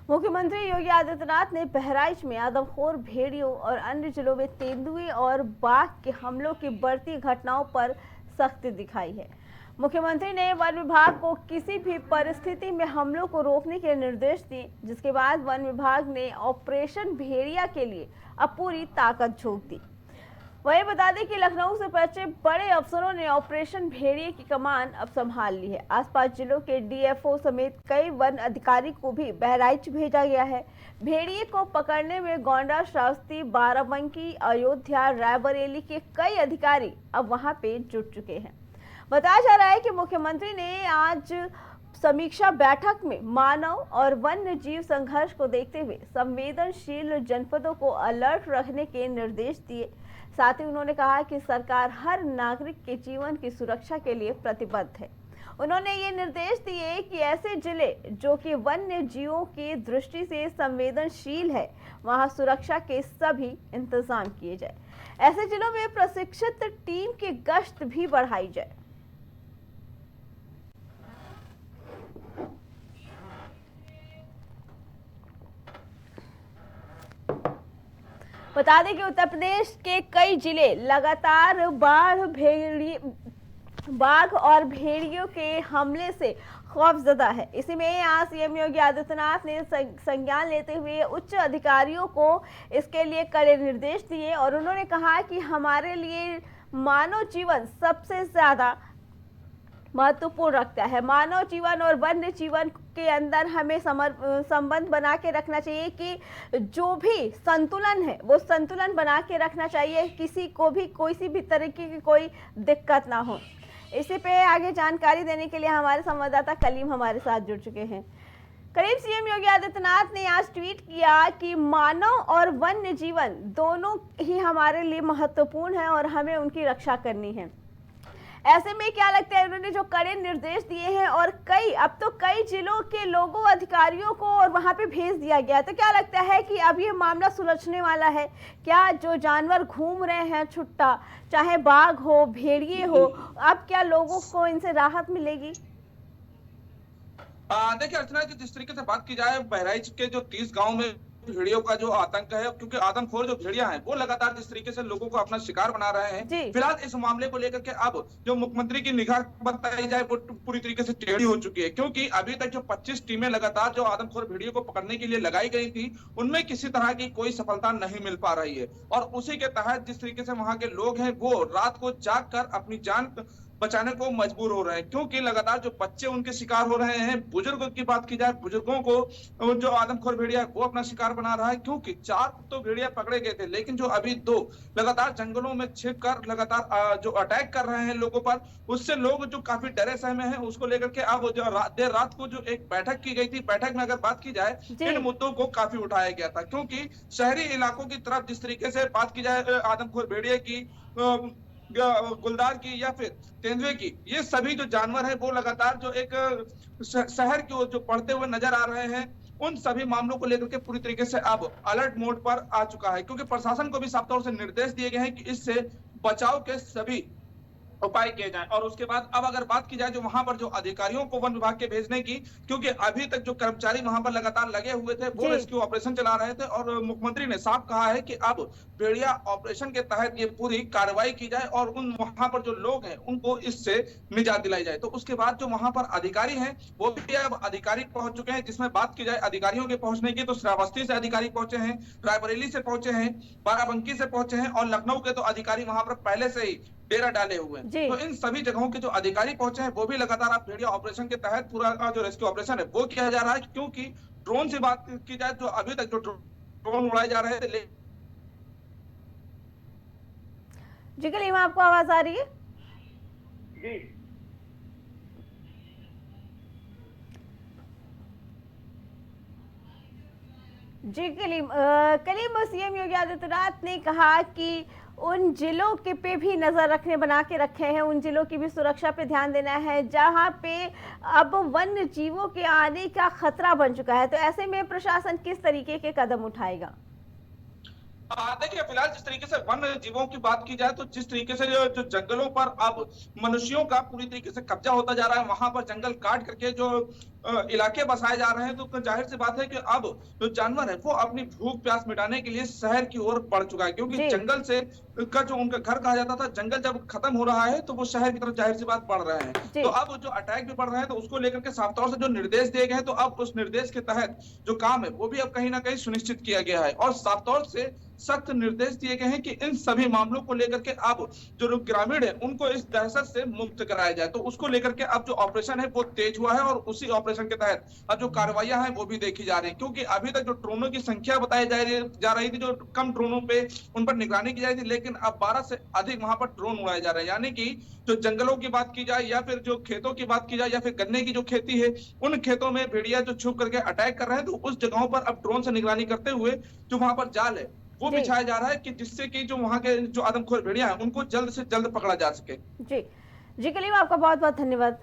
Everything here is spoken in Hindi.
मुख्यमंत्री योगी आदित्यनाथ ने बहराइच में आदमखोर भेड़ियों और अन्य जिलों में तेंदुए और बाघ के हमलों की बढ़ती घटनाओं पर सख्ती दिखाई है। मुख्यमंत्री ने वन विभाग को किसी भी परिस्थिति में हमलों को रोकने के निर्देश दिए, जिसके बाद वन विभाग ने ऑपरेशन भेड़िया के लिए अब पूरी ताकत झोंक दी। वहीं बता दें कि लखनऊ से पहुंचे बड़े अफसरों ने ऑपरेशन भेड़िए की कमान अब संभाल ली है। आसपास जिलों के डीएफओ समेत कई वन अधिकारी को भी बहराइच भेजा गया है। भेड़िए को पकड़ने में गोंडा, श्रावस्ती, बाराबंकी, अयोध्या, रायबरेली के कई अधिकारी अब वहां पे जुट चुके हैं। बताया जा रहा है कि मुख्यमंत्री ने आज समीक्षा बैठक में मानव और वन्य जीव संघर्ष को देखते हुए संवेदनशील जनपदों को अलर्ट रखने के निर्देश दिए। साथ ही उन्होंने कहा कि सरकार हर नागरिक के जीवन की सुरक्षा के लिए प्रतिबद्ध है। उन्होंने ये निर्देश दिए कि ऐसे जिले जो कि वन्य जीवों की दृष्टि से संवेदनशील है, वहां सुरक्षा के सभी इंतजाम किए जाए। ऐसे जिलों में प्रशिक्षित टीम की गश्त भी बढ़ाई जाए। बता दें कि उत्तर प्रदेश के कई जिले लगातार बाघ और भेड़ियों के हमले से खौफजदा है। इसी में आज सीएम योगी आदित्यनाथ ने संज्ञान लेते हुए उच्च अधिकारियों को इसके लिए कड़े निर्देश दिए और उन्होंने कहा कि हमारे लिए मानव जीवन सबसे ज्यादा महत्वपूर्ण रखता है। मानव जीवन और वन्य जीवन के अंदर हमें संबंध बना के रखना चाहिए कि जो भी संतुलन है वो संतुलन बना के रखना चाहिए, किसी को भी किसी भी तरीके की कोई दिक्कत ना हो। इसी पे आगे जानकारी देने के लिए हमारे संवाददाता कलीम हमारे साथ जुड़ चुके हैं। करीब सीएम योगी आदित्यनाथ ने आज ट्वीट किया कि मानव और वन्य जीवन दोनों ही हमारे लिए महत्वपूर्ण है और हमें उनकी रक्षा करनी है। ऐसे में क्या लगता है, उन्होंने जो कड़े निर्देश दिए हैं और अब तो कई जिलों के लोगों, अधिकारियों को और वहां पे भेज दिया गया, तो क्या लगता है कि अब ये मामला सुलझने वाला है? क्या जो जानवर घूम रहे हैं छुट्टा, चाहे बाघ हो, भेड़िए हो, अब क्या लोगों को इनसे राहत मिलेगी? देखिए अर्चना जी, जिस तरीके से बात की जाए बहराइच के जो 30 गांव में भेड़ियों का जो आतंक है, क्योंकि आदमखोर जो भेड़िया हैं वो लगातार जिस तरीके से लोगों को अपना शिकार बना रहे हैं, फिलहाल इस मामले को लेकर के अब जो मुख्यमंत्री की निगाह बताई जाए वो पूरी तरीके से टेढ़ी हो चुकी है। क्योंकि अभी तक जो 25 टीमें लगातार जो आदमखोर भेड़ियों को पकड़ने के लिए लगाई गई थी, उनमें किसी तरह की कोई सफलता नहीं मिल पा रही है। और उसी के तहत जिस तरीके से वहां के लोग हैं वो रात को जाग कर अपनी जान बचाने को मजबूर हो रहे हैं, क्योंकि लगातार जो बच्चे उनके शिकार हो रहे हैं। बुजुर्गों की बात की जाए, बुजुर्गों को जो आदमखोर भेड़िया है वो अपना शिकार बना रहा है, क्योंकि 4 तो भेड़िया पकड़े गए थे, लेकिन जो अभी 2 लगातार जंगलों में छिप कर लगातार जो अटैक कर रहे हैं लोगों पर, उससे लोग जो काफी डरे सहमे हैं। उसको लेकर के अब जो देर रात को जो एक बैठक की गई थी, बैठक में अगर बात की जाए इन मुद्दों को काफी उठाया गया था, क्योंकि शहरी इलाकों की तरफ जिस तरीके से बात की जाए आदमखोर भेड़िया की, गुलदार की या फिर तेंदुए की, ये सभी जो जानवर है वो लगातार जो एक शहर की ओर जो पढ़ते हुए नजर आ रहे हैं, उन सभी मामलों को लेकर के पूरी तरीके से अब अलर्ट मोड पर आ चुका है। क्योंकि प्रशासन को भी साफ तौर से निर्देश दिए गए हैं कि इससे बचाव के सभी उपाय किए जाएं। और उसके बाद अब अगर बात की जाए जो वहां पर जो अधिकारियों को वन विभाग के भेजने की, क्योंकि अभी तक जो कर्मचारी वहां पर लगातार लगे हुए थे वो रेस्क्यू ऑपरेशन चला रहे थे, और मुख्यमंत्री ने साफ कहा है कि अब भेड़िया ऑपरेशन के तहत ये पूरी कार्रवाई की जाए और उन वहां पर जो लोग हैं उनको इससे निजात दिलाई जाए। तो उसके बाद जो वहां पर अधिकारी हैं वो भी अब अधिकारी पहुंच चुके हैं। जिसमें बात की जाए अधिकारियों के पहुंचने की, तो श्रावस्ती से अधिकारी पहुंचे हैं, रायबरेली से पहुंचे हैं, बाराबंकी से पहुंचे हैं, और लखनऊ के तो अधिकारी वहां पर पहले से ही डेरा डाले हुए हैं। तो इन सभी जगहों के जो अधिकारी पहुंचे हैं वो भी लगातार आप भेड़िया ऑपरेशन के तहत पूरा जो रेस्क्यू ऑपरेशन है वो किया जा रहा है। क्योंकि ड्रोन से बात की जाए तो अभी तक जो ड्रोन उड़ाए जा रहे थे। जी कलीम, आपको आवाज आ रही है? जी कलीम, सीएम योगी आदित्यनाथ ने कहा कि उन जिलों के पे भी नजर बना के रखे हैं, उन जिलों की भी सुरक्षा पे ध्यान देना है जहां पे अब वन्य जीवों के आने का खतरा बन चुका है। तो ऐसे में प्रशासन किस तरीके के कदम उठाएगा? देखिए फिलहाल जिस तरीके से वन्य जीवों की बात की जाए तो जिस तरीके से जो जंगलों पर अब मनुष्यों का पूरी तरीके से कब्जा होता जा रहा है, वहां पर जंगल काट करके जो इलाके बसाए जा रहे हैं, तो जाहिर सी बात है कि अब जो जानवर है वो अपनी भूख प्यास मिटाने के लिए शहर की ओर बढ़ चुका है, क्योंकि जंगल से का जो उनका घर कहा जाता था, जंगल जब खत्म हो रहा है तो वो शहर की तरफ जाहिर सी बात बढ़ रहे हैं। तो अब जो अटैक भी बढ़ रहे हैं, तो उसको लेकर के साफ तौर से जो निर्देश दिए गए हैं, तो अब उस निर्देश के तहत जो काम है वो भी अब कहीं ना कहीं सुनिश्चित किया गया है और साफ तौर से सख्त निर्देश दिए गए हैं कि इन सभी मामलों को लेकर के अब जो लोग ग्रामीण है उनको इस दहशत से मुक्त कराया जाए। तो उसको लेकर के अब जो ऑपरेशन है वो तेज हुआ है और उसी ऑपरेशन के तहत अब जो कार्रवाइयां हैं वो भी देखी जा रही है, क्योंकि अभी तक जो ड्रोनों की संख्या बताई जा रही थी, जो कम ड्रोनों पे उन पर निगरानी की जा रही थी, लेकिन अब 12 से अधिक वहां पर ड्रोन उड़ाए जा रहे हैं। यानी कि जो जंगलों की बात की जाए या फिर जो खेतों की बात की जाए या फिर गन्ने की जो खेती है, उन खेतों में भेड़िया जो छुप करके अटैक कर रहे हैं, तो उस जगहों पर अब ड्रोन से निगरानी करते हुए जो वहां पर जाल है वो बिछाया जा रहा है कि जिससे कि जो वहां के जो आदमखोर भेड़िया हैं उनको जल्द से जल्द पकड़ा जा सके। जी, कलीम आपका बहुत बहुत धन्यवाद।